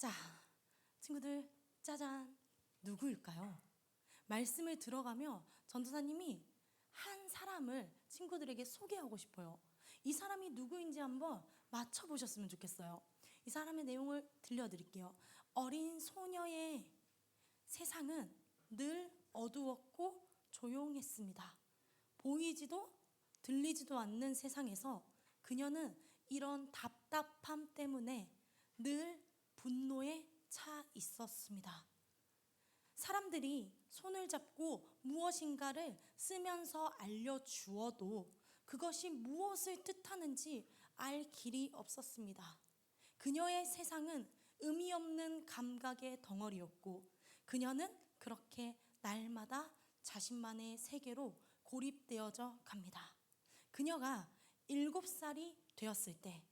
자, 친구들, 짜잔, 누구일까요? 말씀을 들어가며 전도사님이 한 사람을 친구들에게 소개하고 싶어요. 이 사람이 누구인지 한번 맞춰보셨으면 좋겠어요. 이 사람의 내용을 들려드릴게요. 어린 소녀의 세상은 늘 어두웠고 조용했습니다. 보이지도 들리지도 않는 세상에서 그녀는 이런 답답함 때문에 늘 분노에 차 있었습니다. 사람들이 손을 잡고 무엇인가를 쓰면서 알려주어도 그것이 무엇을 뜻하는지 알 길이 없었습니다. 그녀의 세상은 의미 없는 감각의 덩어리였고 그녀는 그렇게 날마다 자신만의 세계로 고립되어져 갑니다. 그녀가 7살이 되었을 때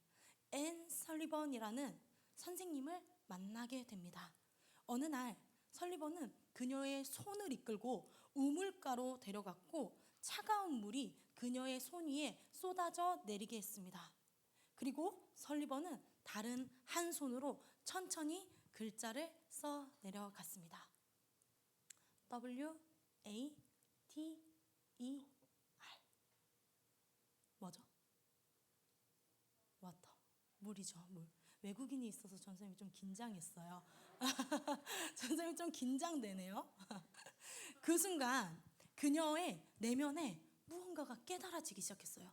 앤 설리번이라는 선생님을 만나게 됩니다. 어느 날 설리번은 그녀의 손을 이끌고 우물가로 데려갔고 차가운 물이 그녀의 손 위에 쏟아져 내리게 했습니다. 그리고 설리번은 다른 한 손으로 천천히 글자를 써 내려갔습니다. W-A-T-E-R 뭐죠? 워터, 물이죠, 물. 외국인이 있어서 전선생님이 좀 긴장했어요. 전선생님이 좀 긴장되네요. 그 순간 그녀의 내면에 무언가가 깨달아지기 시작했어요.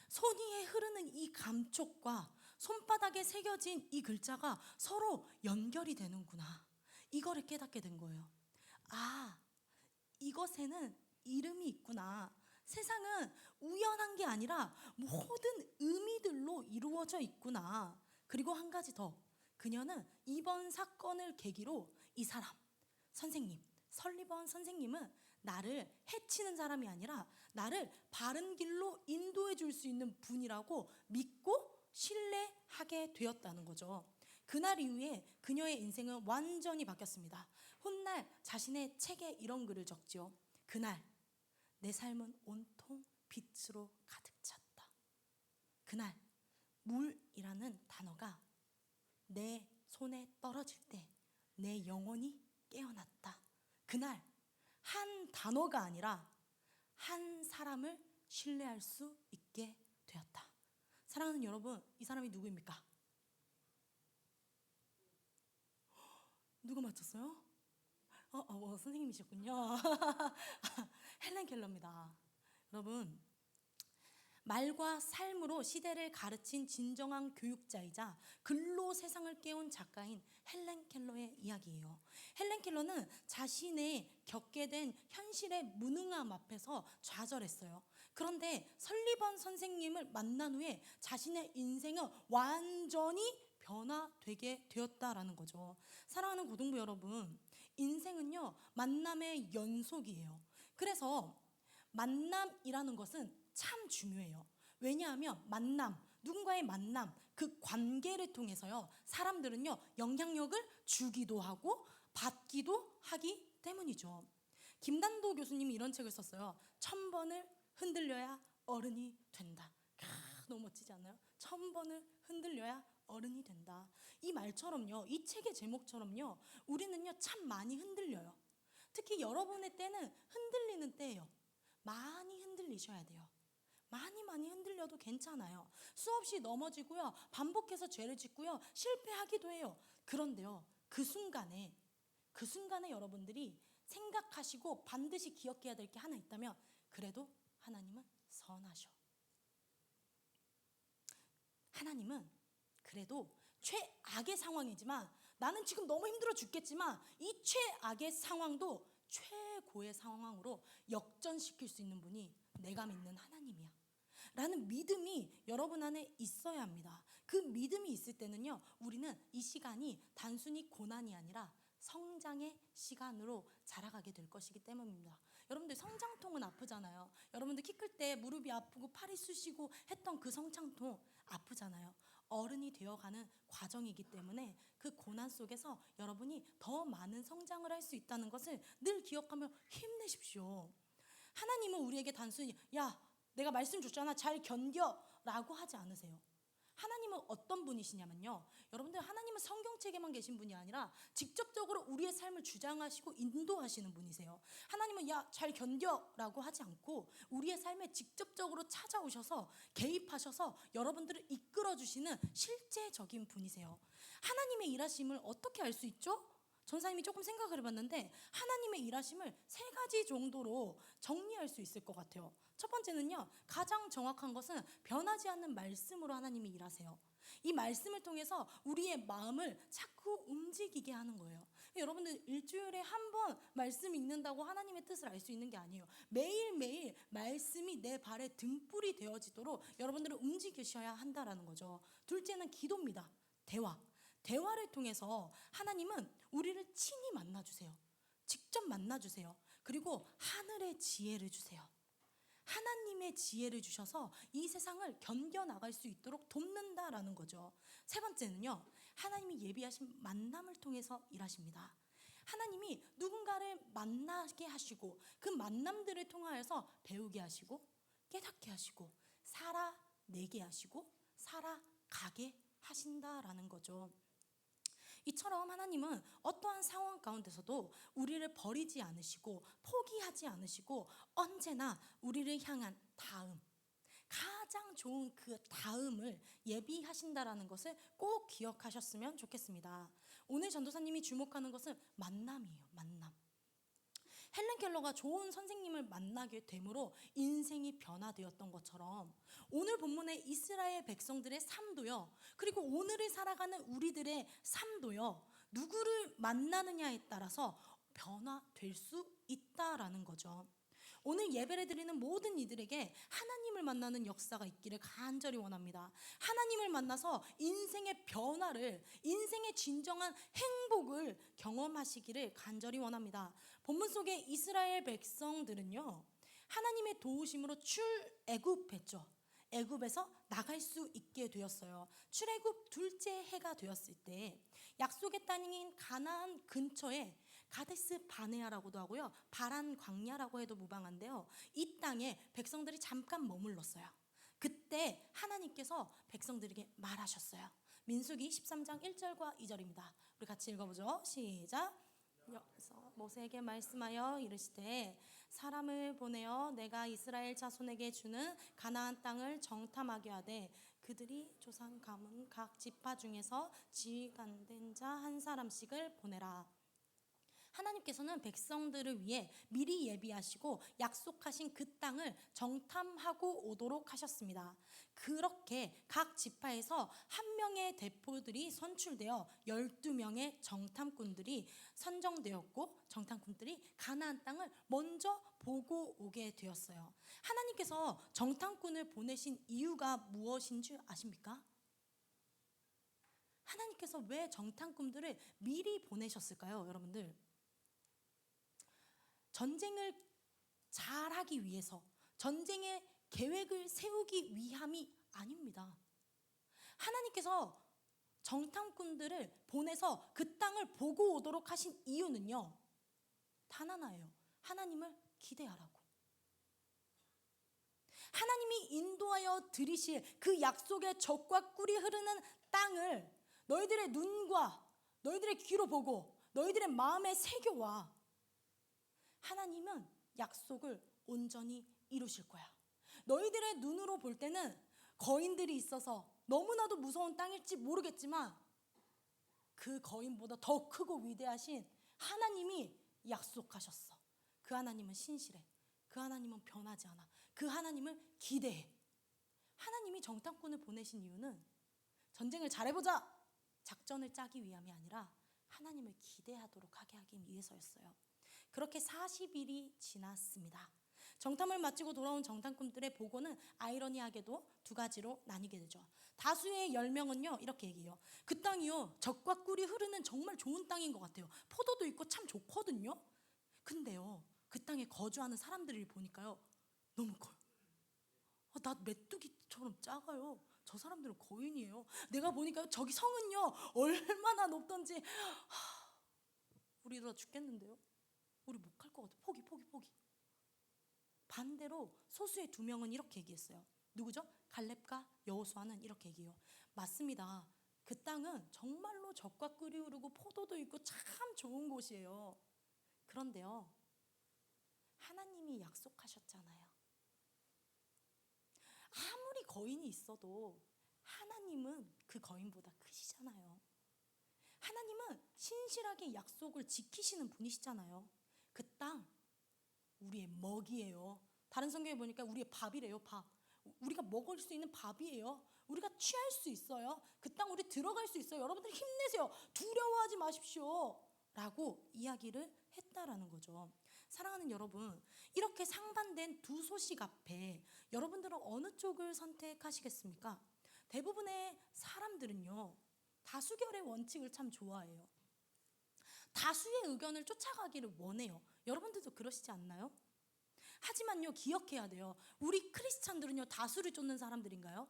손 위에 흐르는 이 감촉과 손바닥에 새겨진 이 글자가 서로 연결이 되는구나. 이거를 깨닫게 된 거예요. 아, 이것에는 이름이 있구나. 세상은 우연한 게 아니라 모든 의미들로 이루어져 있구나. 그리고 한 가지 더. 그녀는 이번 사건을 계기로 이 사람, 선생님, 설리번 선생님은 나를 해치는 사람이 아니라 나를 바른 길로 인도해 줄 수 있는 분이라고 믿고 신뢰하게 되었다는 거죠. 그날 이후에 그녀의 인생은 완전히 바뀌었습니다. 훗날 자신의 책에 이런 글을 적지요. 그날 내 삶은 온통 빛으로 가득 찼다. 그날 물이라는 단어가 내 손에 떨어질 때 내 영혼이 깨어났다. 그날 한 단어가 아니라 한 사람을 신뢰할 수 있게 되었다. 사랑하는 여러분, 이 사람이 누구입니까? 누가 맞췄어요? 선생님이셨군요. 헬렌 켈러입니다. 여러분, 말과 삶으로 시대를 가르친 진정한 교육자이자 글로 세상을 깨운 작가인 헬렌 켈러의 이야기예요. 헬렌 켈러는 자신의 겪게 된 현실의 무능함 앞에서 좌절했어요. 그런데 설리번 선생님을 만난 후에 자신의 인생은 완전히 변화되게 되었다라는 거죠. 사랑하는 고등부 여러분, 인생은요 만남의 연속이에요. 그래서 만남이라는 것은 참 중요해요. 왜냐하면 누군가의 만남, 그 관계를 통해서요 사람들은요 영향력을 주기도 하고 받기도 하기 때문이죠. 김단도 교수님이 이런 책을 썼어요. 1000번을 흔들려야 어른이 된다. 너무 멋지지 않나요? 1000번을 흔들려야 어른이 된다. 이 말처럼요, 이 책의 제목처럼요, 우리는요 참 많이 흔들려요. 특히 여러분의 때는 흔들리는 때예요. 많이 흔들리셔야 돼요. 많이 흔들려도 괜찮아요. 수없이 넘어지고요, 반복해서 죄를 짓고요, 실패하기도 해요. 그런데요, 그 순간에 여러분들이 생각하시고 반드시 기억해야 될 게 하나 있다면, 그래도 하나님은 선하셔. 하나님은 그래도 최악의 상황이지만, 나는 지금 너무 힘들어 죽겠지만 이 최악의 상황도 최고의 상황으로 역전시킬 수 있는 분이 내가 믿는 하나님이야 라는 믿음이 여러분 안에 있어야 합니다. 그 믿음이 있을 때는요, 우리는 이 시간이 단순히 고난이 아니라 성장의 시간으로 자라가게 될 것이기 때문입니다. 여러분들 성장통은 아프잖아요. 여러분들 키 클 때 무릎이 아프고 팔이 쑤시고 했던 그 성장통 아프잖아요. 어른이 되어가는 과정이기 때문에 그 고난 속에서 여러분이 더 많은 성장을 할 수 있다는 것을 늘 기억하며 힘내십시오. 하나님은 우리에게 단순히 야, 내가 말씀 줬잖아, 잘 견뎌 라고 하지 않으세요. 하나님은 어떤 분이시냐면요. 여러분들, 하나님은 성경책에만 계신 분이 아니라 직접적으로 우리의 삶을 주장하시고 인도하시는 분이세요. 하나님은 야, 잘 견뎌라고 하지 않고 우리의 삶에 직접적으로 찾아오셔서 개입하셔서 여러분들을 이끌어 주시는 실제적인 분이세요. 하나님의 일하심을 어떻게 알 수 있죠? 전사님이 조금 생각을 해봤는데 하나님의 일하심을 세 가지 정도로 정리할 수 있을 것 같아요. 첫 번째는요, 가장 정확한 것은 변하지 않는 말씀으로 하나님이 일하세요. 이 말씀을 통해서 우리의 마음을 자꾸 움직이게 하는 거예요. 여러분들, 일주일에 한 번 말씀 읽는다고 하나님의 뜻을 알 수 있는 게 아니에요. 매일매일 말씀이 내 발에 등불이 되어지도록 여러분들은 움직이셔야 한다라는 거죠. 둘째는 기도입니다. 대화를 통해서 하나님은 우리를 친히 만나주세요. 직접 만나주세요. 그리고 하늘의 지혜를 주세요. 하나님의 지혜를 주셔서 이 세상을 견뎌나갈 수 있도록 돕는다라는 거죠. 세 번째는요, 하나님이 예비하신 만남을 통해서 일하십니다. 하나님이 누군가를 만나게 하시고 그 만남들을 통하여서 배우게 하시고 깨닫게 하시고 살아내게 하시고 살아가게 하신다라는 거죠. 이처럼 하나님은 어떠한 상황 가운데서도 우리를 버리지 않으시고 포기하지 않으시고 언제나 우리를 향한 다음, 가장 좋은 그 다음을 예비하신다라는 것을 꼭 기억하셨으면 좋겠습니다. 오늘 전도사님이 주목하는 것은 만남이에요. 만남. 헬렌 켈러가 좋은 선생님을 만나게 됨으로 인생이 변화되었던 것처럼 오늘 본문의 이스라엘 백성들의 삶도요, 그리고 오늘을 살아가는 우리들의 삶도요, 누구를 만나느냐에 따라서 변화될 수 있다라는 거죠. 오늘 예배를 드리는 모든 이들에게 하나님을 만나는 역사가 있기를 간절히 원합니다. 하나님을 만나서 인생의 변화를, 인생의 진정한 행복을 경험하시기를 간절히 원합니다. 본문 속의 이스라엘 백성들은요, 하나님의 도우심으로 출애굽했죠. 애굽에서 나갈 수 있게 되었어요. 출애굽 둘째 해가 되었을 때 약속의 땅인 가나안 근처에 가데스 바네아라고도 하고요, 바란 광야라고 해도 무방한데요, 이 땅에 백성들이 잠깐 머물렀어요. 그때 하나님께서 백성들에게 말하셨어요. 민수기 13장 1절과 2절입니다. 우리 같이 읽어보죠. 시작. 여기서 모세에게 말씀하여 이르시되 사람을 보내어 내가 이스라엘 자손에게 주는 가나안 땅을 정탐하게 하되 그들이 조상 가문 각 지파 중에서 지휘관된 자 한 사람씩을 보내라. 하나님께서는 백성들을 위해 미리 예비하시고 약속하신 그 땅을 정탐하고 오도록 하셨습니다. 그렇게 각 지파에서 한 명의 대표들이 선출되어 12명의 정탐꾼들이 선정되었고 정탐꾼들이 가나안 땅을 먼저 보고 오게 되었어요. 하나님께서 정탐꾼을 보내신 이유가 무엇인 줄 아십니까? 하나님께서 왜 정탐꾼들을 미리 보내셨을까요, 여러분들? 전쟁을 잘하기 위해서, 전쟁의 계획을 세우기 위함이 아닙니다. 하나님께서 정탐꾼들을 보내서 그 땅을 보고 오도록 하신 이유는요, 단 하나예요. 하나님을 기대하라고. 하나님이 인도하여 들이실 그 약속의 젖과 꿀이 흐르는 땅을 너희들의 눈과 너희들의 귀로 보고 너희들의 마음에 새겨와. 하나님은 약속을 온전히 이루실 거야. 너희들의 눈으로 볼 때는 거인들이 있어서 너무나도 무서운 땅일지 모르겠지만 그 거인보다 더 크고 위대하신 하나님이 약속하셨어. 그 하나님은 신실해. 그 하나님은 변하지 않아. 그 하나님을 기대해. 하나님이 정탐꾼을 보내신 이유는 전쟁을 잘해보자, 작전을 짜기 위함이 아니라 하나님을 기대하도록 하게 하기 위해서였어요. 그렇게 40일이 지났습니다. 정탐을 마치고 돌아온 정탐꾼들의 보고는 아이러니하게도 두 가지로 나뉘게 되죠. 다수의 10명은요 이렇게 얘기해요. 그 땅이요, 젖과 꿀이 흐르는 정말 좋은 땅인 것 같아요. 포도도 있고 참 좋거든요. 근데요, 그 땅에 거주하는 사람들을 보니까요, 너무 커요. 나 메뚜기처럼 작아요. 저 사람들은 거인이에요. 내가 보니까 저기 성은요 얼마나 높던지 우리 이러다 죽겠는데요. 우리 못 갈 것 같아. 포기. 반대로 소수의 2명은 이렇게 얘기했어요. 누구죠? 갈렙과 여호수아는 이렇게 얘기해요. 맞습니다. 그 땅은 정말로 젖과 꿀이 흐르고 포도도 있고 참 좋은 곳이에요. 그런데요, 하나님이 약속하셨잖아요. 아무리 거인이 있어도 하나님은 그 거인보다 크시잖아요. 하나님은 신실하게 약속을 지키시는 분이시잖아요. 그 땅 우리의 먹이에요. 다른 성경에 보니까 우리의 밥이래요. 밥. 우리가 먹을 수 있는 밥이에요. 우리가 취할 수 있어요. 그 땅 우리 들어갈 수 있어요. 여러분들 힘내세요. 두려워하지 마십시오. 라고 이야기를 했다라는 거죠. 사랑하는 여러분, 이렇게 상반된 두 소식 앞에 여러분들은 어느 쪽을 선택하시겠습니까? 대부분의 사람들은요, 다수결의 원칙을 참 좋아해요. 다수의 의견을 쫓아가기를 원해요. 여러분들도 그러시지 않나요? 하지만요, 기억해야 돼요. 우리 크리스찬들은요, 다수를 쫓는 사람들인가요?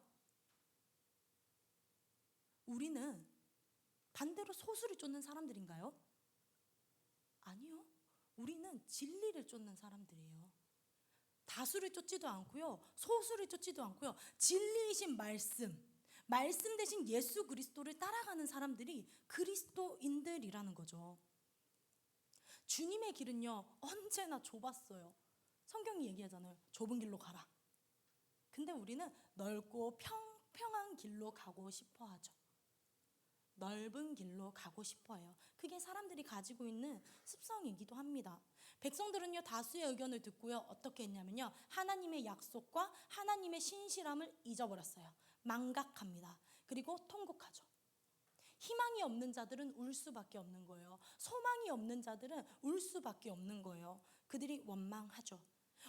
우리는 반대로 소수를 쫓는 사람들인가요? 아니요. 우리는 진리를 쫓는 사람들이에요. 다수를 쫓지도 않고요, 소수를 쫓지도 않고요, 진리이신 말씀 대신 예수 그리스도를 따라가는 사람들이 그리스도인들이라는 거죠. 주님의 길은요, 언제나 좁았어요. 성경이 얘기하잖아요. 좁은 길로 가라. 근데 우리는 넓고 평평한 길로 가고 싶어 하죠. 넓은 길로 가고 싶어 해요. 그게 사람들이 가지고 있는 습성이기도 합니다. 백성들은요, 다수의 의견을 듣고요, 어떻게 했냐면요, 하나님의 약속과 하나님의 신실함을 잊어버렸어요. 망각합니다. 그리고 통곡하죠. 희망이 없는 자들은 울 수밖에 없는 거예요. 소망이 없는 자들은 울 수밖에 없는 거예요. 그들이 원망하죠.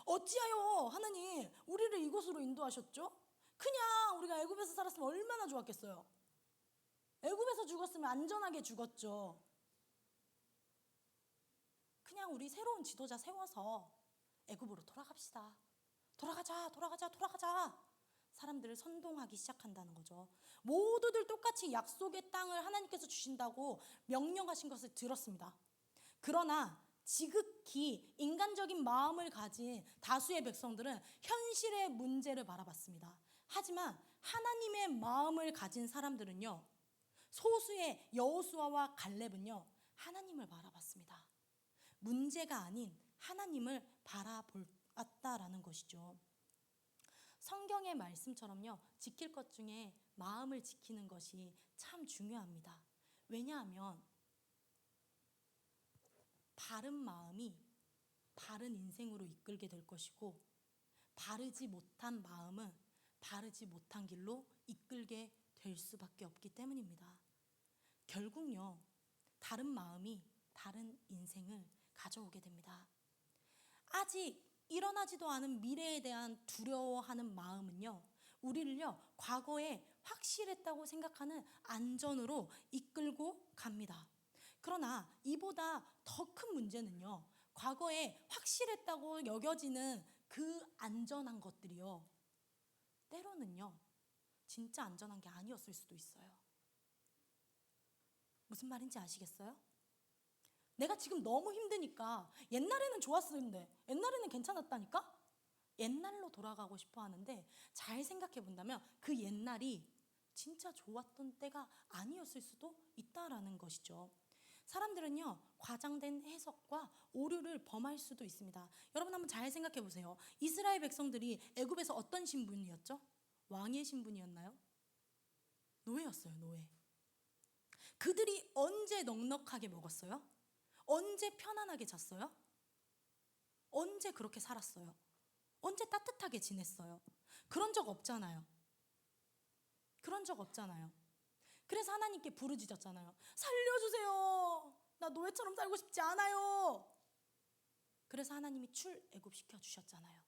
어찌하여 하나님 우리를 이곳으로 인도하셨죠? 그냥 우리가 애굽에서 살았으면 얼마나 좋았겠어요. 애굽에서 죽었으면 안전하게 죽었죠. 그냥 우리 새로운 지도자 세워서 애굽으로 돌아갑시다. 돌아가자. 사람들을 선동하기 시작한다는 거죠. 모두들 똑같이 약속의 땅을 하나님께서 주신다고 명령하신 것을 들었습니다. 그러나 지극히 인간적인 마음을 가진 다수의 백성들은 현실의 문제를 바라봤습니다. 하지만 하나님의 마음을 가진 사람들은요, 소수의 여호수아와 갈렙은요, 하나님을 바라봤습니다. 문제가 아닌 하나님을 바라보았다라는 것이죠. 성경의 말씀처럼요, 지킬 것 중에 마음을 지키는 것이 참 중요합니다. 왜냐하면 바른 마음이 바른 인생으로 이끌게 될 것이고, 바르지 못한 마음은 바르지 못한 길로 이끌게 될 수밖에 없기 때문입니다. 결국요, 다른 마음이 다른 인생을 가져오게 됩니다. 아직 일어나지도 않은 미래에 대한 두려워하는 마음은요, 우리를요, 과거에 확실했다고 생각하는 안전으로 이끌고 갑니다. 그러나 이보다 더 큰 문제는요, 과거에 확실했다고 여겨지는 그 안전한 것들이요, 때로는요, 진짜 안전한 게 아니었을 수도 있어요. 무슨 말인지 아시겠어요? 내가 지금 너무 힘드니까, 옛날에는 좋았었는데, 옛날에는 괜찮았다니까? 옛날로 돌아가고 싶어 하는데, 잘 생각해 본다면 그 옛날이 진짜 좋았던 때가 아니었을 수도 있다라는 것이죠. 사람들은요, 과장된 해석과 오류를 범할 수도 있습니다. 여러분 한번 잘 생각해 보세요. 이스라엘 백성들이 애굽에서 어떤 신분이었죠? 왕의 신분이었나요? 노예였어요, 노예. 그들이 언제 넉넉하게 먹었어요? 언제 편안하게 잤어요? 언제 그렇게 살았어요? 언제 따뜻하게 지냈어요? 그런 적 없잖아요. 그런 적 없잖아요. 그래서 하나님께 부르짖었잖아요. 살려주세요. 나 노예처럼 살고 싶지 않아요. 그래서 하나님이 출애굽시켜 주셨잖아요.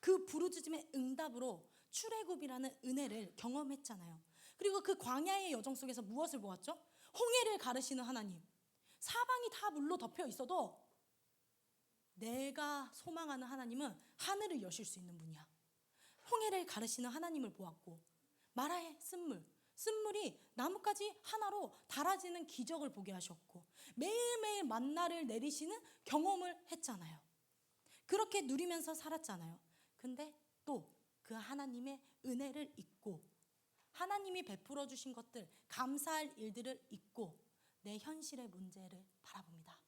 그 부르짖음의 응답으로 출애굽이라는 은혜를 경험했잖아요. 그리고 그 광야의 여정 속에서 무엇을 보았죠? 홍해를 가르시는 하나님. 사방이 다 물로 덮여 있어도 내가 소망하는 하나님은 하늘을 여실 수 있는 분이야. 홍해를 가르시는 하나님을 보았고, 마라의 쓴물이 나뭇가지 하나로 달아지는 기적을 보게 하셨고, 매일매일 만나를 내리시는 경험을 했잖아요. 그렇게 누리면서 살았잖아요. 근데 또 그 하나님의 은혜를 잊고 하나님이 베풀어 주신 것들, 감사할 일들을 잊고 내 현실의 문제를 바라봅니다.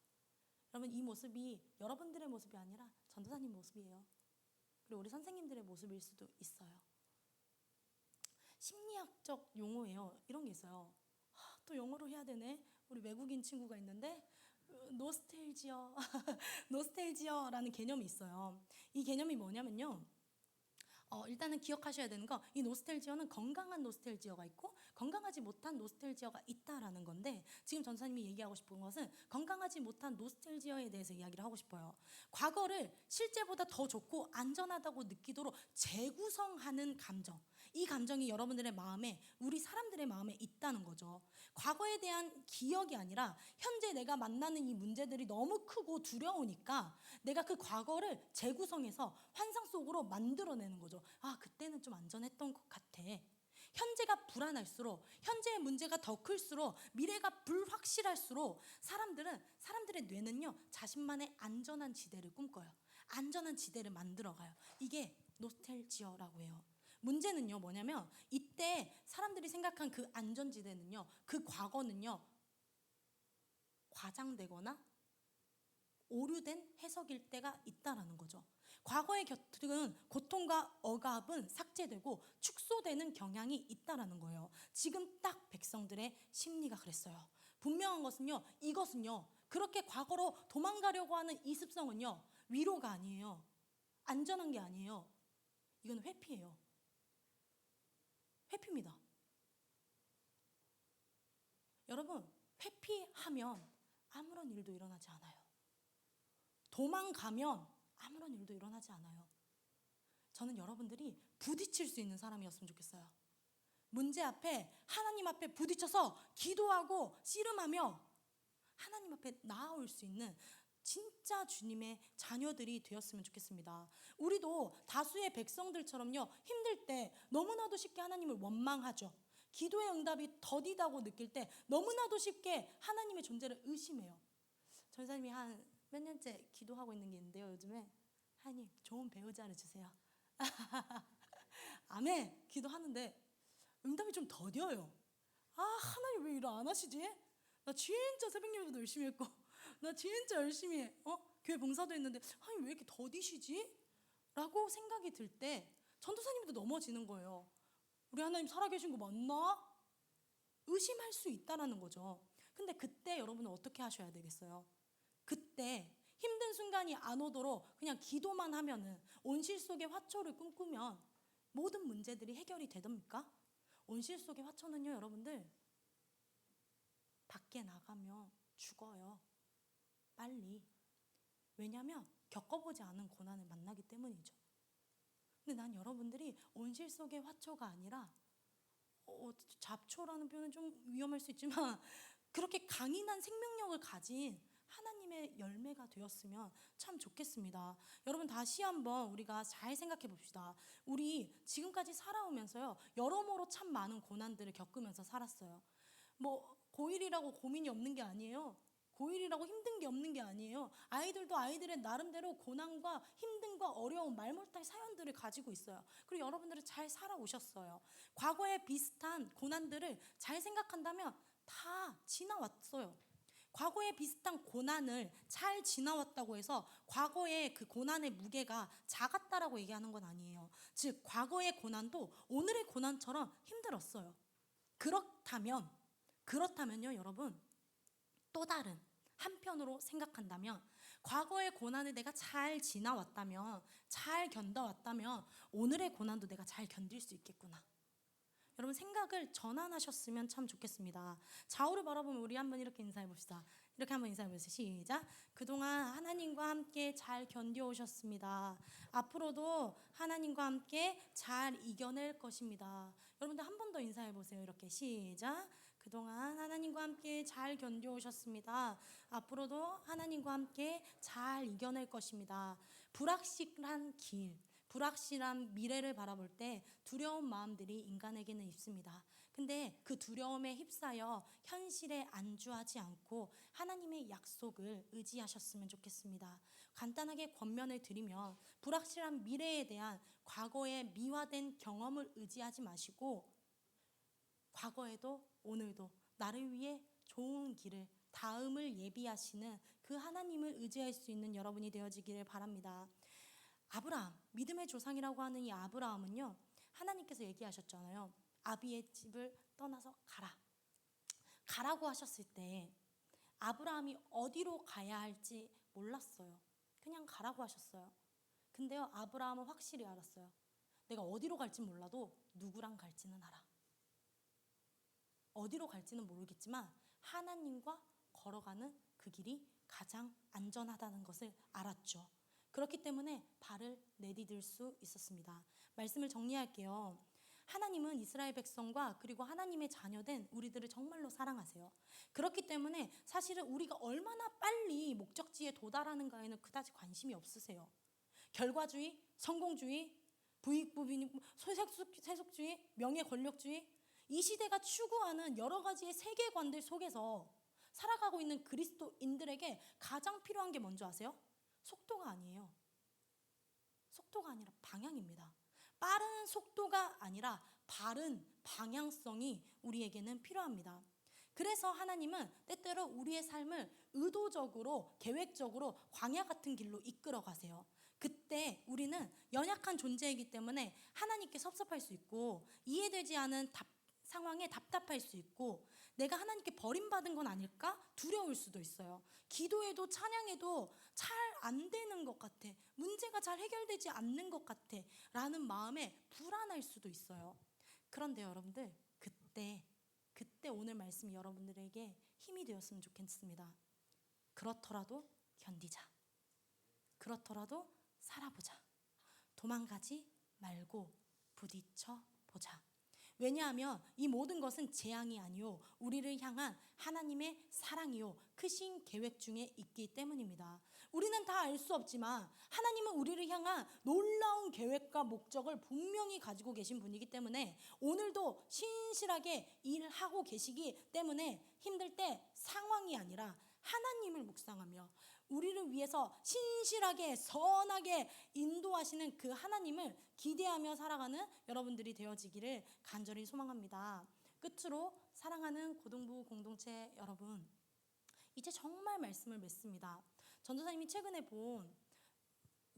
여러분, 이 모습이 여러분들의 모습이 아니라 전도사님 모습이에요. 그리고 우리 선생님들의 모습일 수도 있어요. 심리학적 용어예요. 이런 게 있어요. 또 영어로 해야 되네. 우리 외국인 친구가 있는데 노스텔지어 노스텔지어라는 개념이 있어요. 이 개념이 뭐냐면요, 일단은 기억하셔야 되는 거, 이 노스텔지어는 건강한 노스텔지어가 있고 건강하지 못한 노스텔지어가 있다라는 건데, 지금 전사님이 얘기하고 싶은 것은 건강하지 못한 노스텔지어에 대해서 이야기를 하고 싶어요. 과거를 실제보다 더 좋고 안전하다고 느끼도록 재구성하는 감정, 이 감정이 여러분들의 마음에, 우리 사람들의 마음에 있다는 거죠. 과거에 대한 기억이 아니라 현재 내가 만나는 이 문제들이 너무 크고 두려우니까 내가 그 과거를 재구성해서 환상 속으로 만들어내는 거죠. 아, 그때는 좀 안전했던 것 같아. 현재가 불안할수록, 현재의 문제가 더 클수록, 미래가 불확실할수록 사람들의 뇌는요, 자신만의 안전한 지대를 꿈꿔요. 안전한 지대를 만들어가요. 이게 노스텔지어라고 해요. 문제는요, 뭐냐면 이때 사람들이 생각한 그 안전지대는요, 그 과거는요, 과장되거나 오류된 해석일 때가 있다라는 거죠. 과거의 곁은 고통과 억압은 삭제되고 축소되는 경향이 있다라는 거예요. 지금 딱 백성들의 심리가 그랬어요. 분명한 것은요, 이것은요, 그렇게 과거로 도망가려고 하는 이 습성은요, 위로가 아니에요. 안전한 게 아니에요. 이건 회피예요. 회피입니다. 여러분, 회피하면 아무런 일도 일어나지 않아요. 도망가면 아무런 일도 일어나지 않아요. 저는 여러분들이 부딪힐 수 있는 사람이었으면 좋겠어요. 문제 앞에, 하나님 앞에 부딪혀서 기도하고 씨름하며 하나님 앞에 나아올 수 있는 진짜 주님의 자녀들이 되었으면 좋겠습니다. 우리도 다수의 백성들처럼요, 힘들 때 너무나도 쉽게 하나님을 원망하죠. 기도의 응답이 더디다고 느낄 때 너무나도 쉽게 하나님의 존재를 의심해요. 전사님이 한 몇 년째 기도하고 있는 게 있는데요, 요즘에 하나님 좋은 배우자를 주세요. 아멘. 기도하는데 응답이 좀 더뎌요. 아, 하나님 왜 일 안 하시지? 나 진짜 새벽 예배도 열심히 했고 나 진짜 열심히 해. 교회 봉사도 했는데 하나님 왜 이렇게 더디시지? 라고 생각이 들 때 전도사님도 넘어지는 거예요. 우리 하나님 살아계신 거 맞나? 의심할 수 있다라는 거죠. 근데 그때 여러분은 어떻게 하셔야 되겠어요? 그때 힘든 순간이 안 오도록 그냥 기도만 하면은, 온실 속의 화초를 꿈꾸면 모든 문제들이 해결이 되답니까? 온실 속의 화초는요, 여러분들 밖에 나가면 죽어요. 빨리. 왜냐하면 겪어보지 않은 고난을 만나기 때문이죠. 근데 난 여러분들이 온실 속의 화초가 아니라, 잡초라는 표현은 좀 위험할 수 있지만 그렇게 강인한 생명력을 가진 하나님의 열매가 되었으면 참 좋겠습니다. 여러분, 다시 한번 우리가 잘 생각해 봅시다. 우리 지금까지 살아오면서요, 여러모로 참 많은 고난들을 겪으면서 살았어요. 고1이라고 고민이 없는 게 아니에요. 고1이라고 힘든 게 없는 게 아니에요. 아이들도 아이들의 나름대로 고난과 힘듦과 어려움, 말 못할 사연들을 가지고 있어요. 그리고 여러분들은 잘 살아오셨어요. 과거에 비슷한 고난들을 잘 생각한다면 다 지나왔어요. 과거에 비슷한 고난을 잘 지나왔다고 해서 과거의 그 고난의 무게가 작았다라고 얘기하는 건 아니에요. 즉, 과거의 고난도 오늘의 고난처럼 힘들었어요. 그렇다면요, 여러분, 또 다른 한편으로 생각한다면, 과거의 고난을 내가 잘 지나왔다면, 잘 견뎌왔다면 오늘의 고난도 내가 잘 견딜 수 있겠구나. 여러분, 생각을 전환하셨으면 참 좋겠습니다. 좌우를 바라보면 우리 한번 이렇게 인사해 봅시다. 이렇게 한번 인사해 보세요. 시작. 그동안 하나님과 함께 잘 견뎌오셨습니다. 앞으로도 하나님과 함께 잘 이겨낼 것입니다. 여러분들 한 번 더 인사해 보세요. 이렇게 시작. 그동안 하나님과 함께 잘 견뎌오셨습니다. 앞으로도 하나님과 함께 잘 이겨낼 것입니다. 불확실한 길, 불확실한 미래를 바라볼 때 두려운 마음들이 인간에게는 있습니다. 근데 그 두려움에 휩싸여 현실에 안주하지 않고 하나님의 약속을 의지하셨으면 좋겠습니다. 간단하게 권면을 드리면 불확실한 미래에 대한 과거의 미화된 경험을 의지하지 마시고 과거에도 오늘도 나를 위해 좋은 길을 다음을 예비하시는 그 하나님을 의지할 수 있는 여러분이 되어지기를 바랍니다. 아브라함, 믿음의 조상이라고 하는 이 아브라함은요, 하나님께서 얘기하셨잖아요. 아비의 집을 떠나서 가라고 하셨을 때 아브라함이 어디로 가야 할지 몰랐어요. 그냥 가라고 하셨어요. 근데요, 아브라함은 확실히 알았어요. 내가 어디로 갈지 몰라도 누구랑 갈지는 알아. 어디로 갈지는 모르겠지만 하나님과 걸어가는 그 길이 가장 안전하다는 것을 알았죠. 그렇기 때문에 발을 내디딜 수 있었습니다. 말씀을 정리할게요. 하나님은 이스라엘 백성과 그리고 하나님의 자녀된 우리들을 정말로 사랑하세요. 그렇기 때문에 사실은 우리가 얼마나 빨리 목적지에 도달하는가에는 그다지 관심이 없으세요. 결과주의, 성공주의, 부익부빈, 세속주의, 명예 권력주의, 이 시대가 추구하는 여러 가지의 세계관들 속에서 살아가고 있는 그리스도인들에게 가장 필요한 게 뭔지 아세요? 속도가 아니에요. 속도가 아니라 방향입니다. 빠른 속도가 아니라 바른 방향성이 우리에게는 필요합니다. 그래서 하나님은 때때로 우리의 삶을 의도적으로 계획적으로 광야 같은 길로 이끌어 가세요. 그때 우리는 연약한 존재이기 때문에 하나님께 섭섭할 수 있고 이해되지 않은 상황에 답답할 수 있고 내가 하나님께 버림받은 건 아닐까 두려울 수도 있어요. 기도해도 찬양해도 잘 안 되는 것 같아. 문제가 잘 해결되지 않는 것 같아. 라는 마음에 불안할 수도 있어요. 그런데 여러분들 그때 오늘 말씀이 여러분들에게 힘이 되었으면 좋겠습니다. 그렇더라도 견디자. 그렇더라도 살아보자. 도망가지 말고 부딪혀 보자. 왜냐하면 이 모든 것은 재앙이 아니요 우리를 향한 하나님의 사랑이요 크신 계획 중에 있기 때문입니다. 우리는 다 알 수 없지만 하나님은 우리를 향한 놀라운 계획과 목적을 분명히 가지고 계신 분이기 때문에 오늘도 신실하게 일하고 계시기 때문에 힘들 때 상황이 아니라 하나님을 묵상하며 우리를 위해서 신실하게 선하게 인도하시는 그 하나님을 기대하며 살아가는 여러분들이 되어지기를 간절히 소망합니다. 끝으로 사랑하는 고등부 공동체 여러분, 이제 정말 말씀을 맺습니다. 전도사님이 최근에 본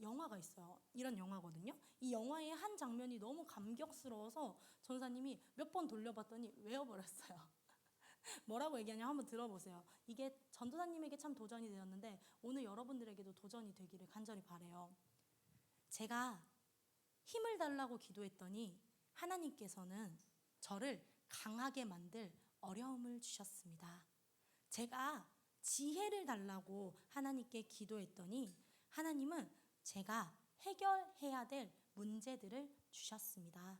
영화가 있어요. 이런 영화거든요. 이 영화의 한 장면이 너무 감격스러워서 전도사님이 몇 번 돌려봤더니 외워버렸어요. 뭐라고 얘기하냐 한번 들어보세요. 이게 전도사님에게 참 도전이 되었는데 오늘 여러분들에게도 도전이 되기를 간절히 바라요. 제가 힘을 달라고 기도했더니 하나님께서는 저를 강하게 만들 어려움을 주셨습니다. 제가 지혜를 달라고 하나님께 기도했더니 하나님은 제가 해결해야 될 문제들을 주셨습니다.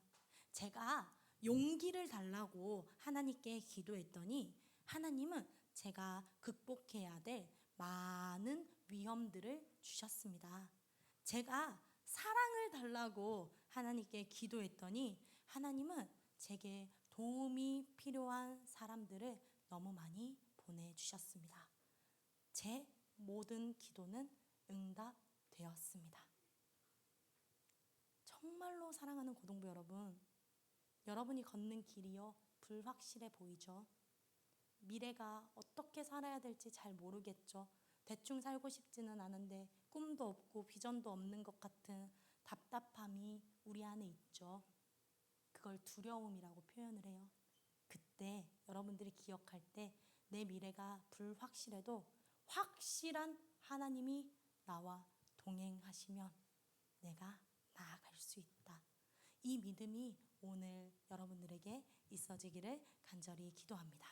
제가 용기를 달라고 하나님께 기도했더니 하나님은 제가 극복해야 될 많은 위험들을 주셨습니다. 제가 사랑을 달라고 하나님께 기도했더니 하나님은 제게 도움이 필요한 사람들을 너무 많이 보내주셨습니다. 제 모든 기도는 응답되었습니다. 정말로 사랑하는 고동부 여러분, 여러분이 걷는 길이요 불확실해 보이죠? 미래가 어떻게 살아야 될지 잘 모르겠죠. 대충 살고 싶지는 않은데 꿈도 없고 비전도 없는 것 같은 답답함이 우리 안에 있죠. 그걸 두려움이라고 표현을 해요. 그때 여러분들이 기억할 때 내 미래가 불확실해도 확실한 하나님이 나와 동행하시면 내가 나아갈 수 있다. 이 믿음이 오늘 여러분들에게 있어지기를 간절히 기도합니다.